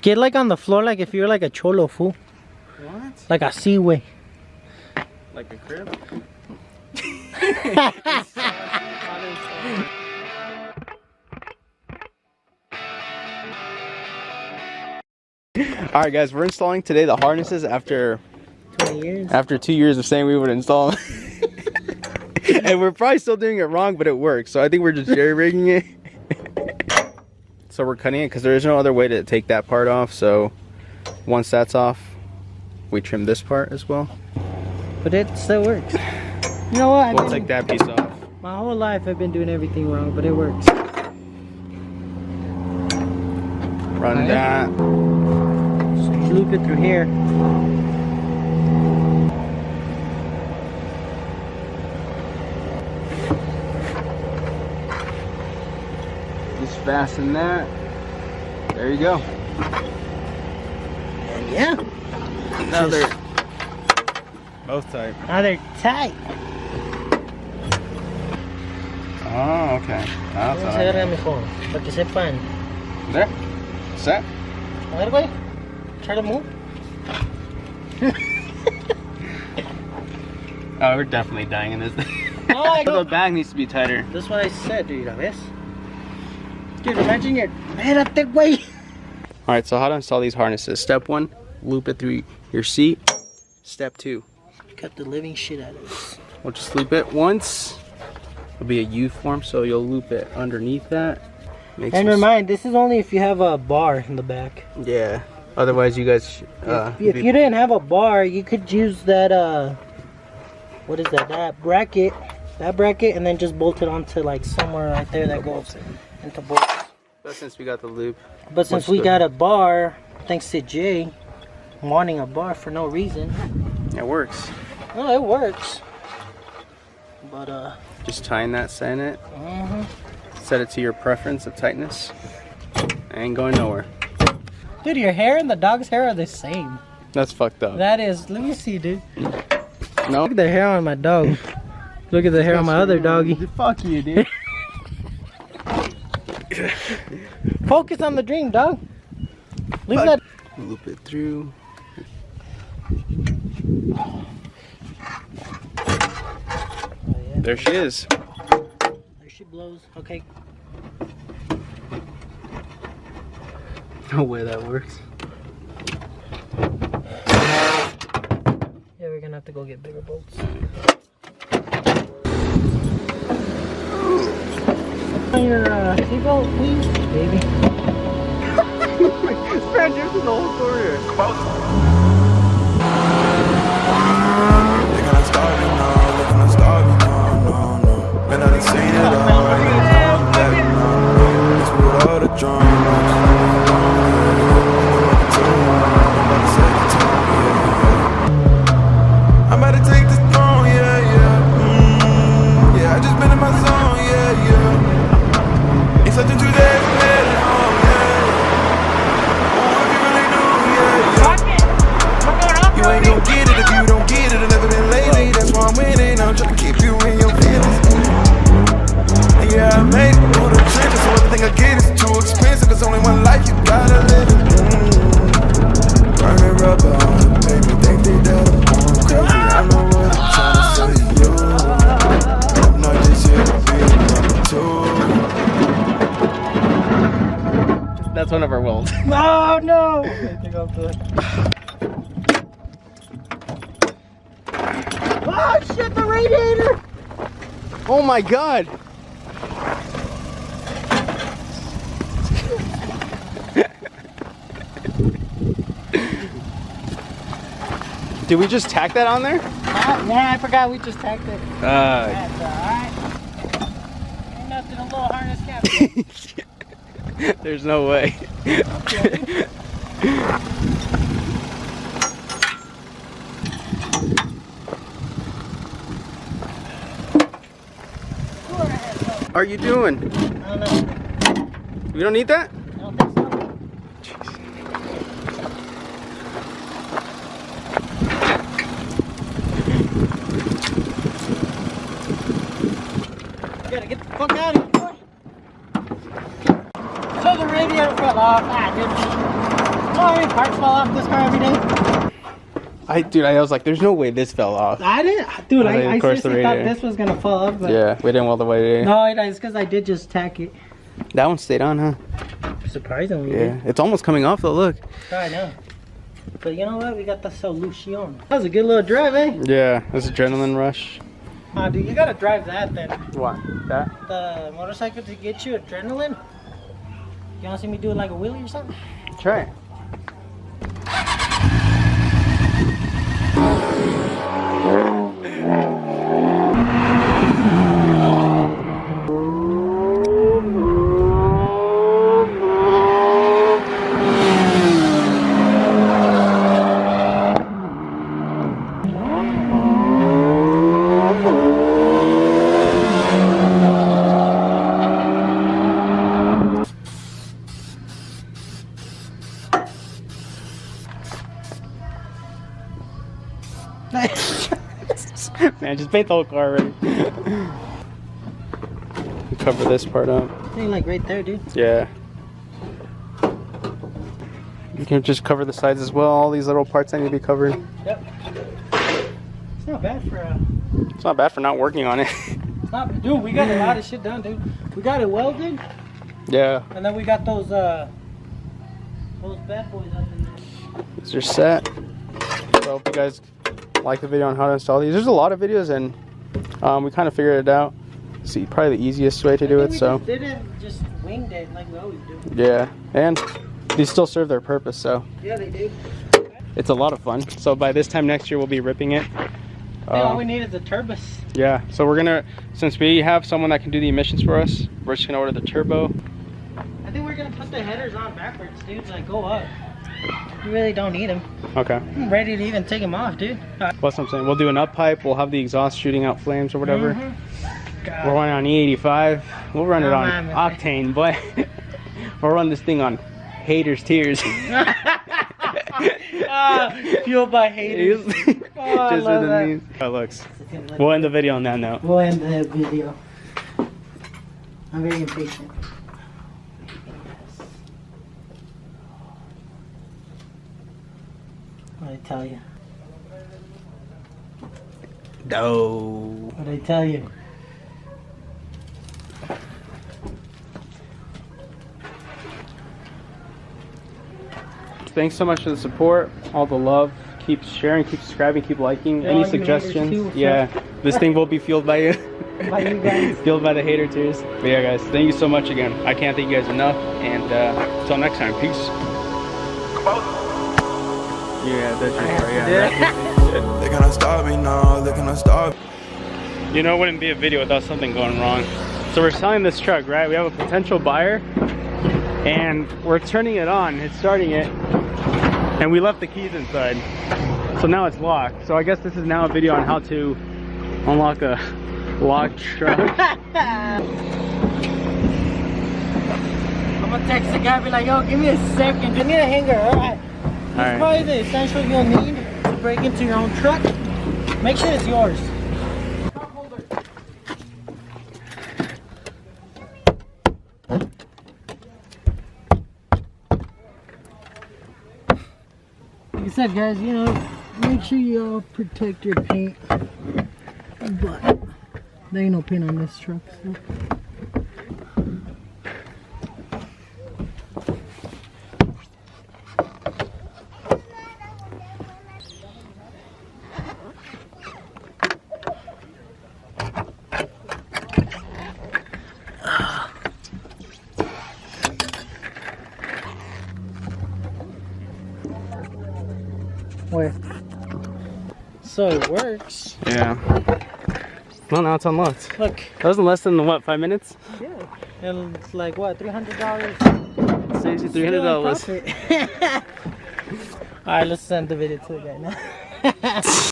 Get like on the floor like if you're like a cholo, fool. What? Like a seaway. Like a crib? Alright guys, we're installing today the harnesses after 20 years. After 2 years of saying we would install them. And we're probably still doing it wrong, but it works. So I think we're just jerry-rigging it. So we're cutting it because there is no other way to take that part off. So once that's off, we trim this part as well. But it still works. You know what? We'll take that piece off. My whole life I've been doing everything wrong, but it works. Run that. Just loop it through here. Just fasten that. There you go. And yeah. Now they're both tight. Now they're tight. Oh, okay. Vamos a agarrar mejor, para que sepan. There. Set. A ver, güey. Try to move. Oh, we're definitely dying in this thing. Oh, The bag needs to be tighter. that's what I said, dude. ¿La ves? Dude, imagine your... Espérate, güey. Alright, so how to install these harnesses. Step 1, loop it through your seat. Step 2, Cut the living shit out of this. we'll just loop it once. It'll be a U form, so you'll loop it underneath that. Make And some remind, this is only if you have a bar in the back. Yeah. Otherwise, you guys. If you didn't have a bar, you could use that. What is that? That bracket, and then just bolt it onto like somewhere right there that goes into bolts. But since we got the loop. But since we got a bar, thanks to Jay wanting a bar for no reason. It works. No, it works. But Just tying that, setting it. Set it to your preference of tightness. Ain't going nowhere. dude, your hair and the dog's hair are the same. That's fucked up. That is. Let me see, dude. No. Look at the hair on my dog. Look at the hair on my other doggy. Fuck you, dude. Focus on the dream, dog. Leave that. Loop it through. There she is. There she blows. Okay. No way that works. Yeah, we're gonna have to go get bigger bolts. On your seatbelt, please, baby. Spread yours in the whole corner. They're gonna stop me now, they're gonna stop me now, no. Man, I done seen it all, I know that now. Let's put all the drama. I'm about to take this throne, yeah. Yeah, I just been in my zone, yeah. Ain't something to that, you ain't gon' get it if you don't get it. I've never been lately, that's why I'm winning. I'm trying to keep you in your feelings. And yeah, I made it through the trenches, so everything I get is too expensive. There's only one life, you gotta live it. Burning rubber on it, baby. Think they that I'm going crazy. I know what I'm trying to say to you. I'm not just here to be number 2. That's one of our welds. Oh no! I think I'll do it. Oh shit, the radiator! Oh my god! Did we just tack that on there? Yeah, I forgot we just tacked it. That's alright. Ain't nothing a little harness can't do. There's no way. Are you doing? I don't know. We don't need that? I don't think so. You gotta get the fuck out of here, boy. So the radiator fell off. Ah, dude. how many parts fall off this car every day? Dude, I was like, there's no way this fell off. I didn't, dude. I of course seriously thought this was gonna fall off. But yeah, we didn't weld the way. no, it's because I did just tack it. That one stayed on, huh? Surprisingly. Yeah, it's almost coming off though. Look. I know. But you know what? We got the solution. That was a good little drive, eh? Yeah, this adrenaline rush. Dude, you gotta drive that then. What? That? The motorcycle to get you adrenaline. You wanna see me do it like a wheelie or something? Try it. Man, just paint the whole car already. Cover this part up. Ain't like right there, dude. Yeah. You can just cover the sides as well. All these little parts that need to be covered. Yep. It's not bad for It's not bad for not working on it. It's not, dude. We got a lot of shit done, dude. We got it welded, Yeah. and then we got those bad boys up in there. These are set. So I hope you guys like the video on how to install these. There's a lot of videos, and we kind of figured it out. See, probably the easiest way to do it. So we didn't just winged it like we always do. yeah, and these still serve their purpose. So Yeah, they do. it's a lot of fun. So by this time next year, we'll be ripping it. All we need is the turbos. Yeah, so we're gonna, since we have someone that can do the emissions for us, we're just gonna order the turbo. I think we're gonna put the headers on backwards, dude. Like go up. You really don't need them. Okay. I'm ready to even take them off, dude. That's what I'm saying. We'll do an up pipe. We'll have the exhaust shooting out flames or whatever. We're running on E85. We'll run it on octane, but we'll run this thing on haters' tears. Fueled by haters. Just with the memes. How it looks. We'll end the video on that note. We'll end the video. I'm very impatient. What did I tell you? No. What did I tell you? Thanks so much for the support, all the love. Keep sharing, keep subscribing, keep liking. Any suggestions? Too, yeah, this thing will be fueled by you. By you guys. Fueled by the hater tears. But yeah, guys, thank you so much again. I can't thank you guys enough. And until next time, peace. Yeah, that's right. Yeah. They cannot stop me now, they cannot stop. You know, it wouldn't be a video without something going wrong. So we're selling this truck, right? We have a potential buyer, and we're turning it on. It's starting it, and we left the keys inside. So now it's locked. So I guess this is now a video on how to unlock a locked truck. I'm gonna text the guy, be like, yo, give me a second. Give me a hanger, alright? That's probably the essential you'll need to break into your own truck. Make sure it's yours. Like I said, guys, you know, make sure you all protect your paint. But there ain't no paint on this truck, so. Where? So it works. Yeah. Well, now it's unlocked. Look. That wasn't less than, what, 5 minutes? Yeah. And it's like, what, $300? Saves you $300. Alright, let's send the video to the guy now.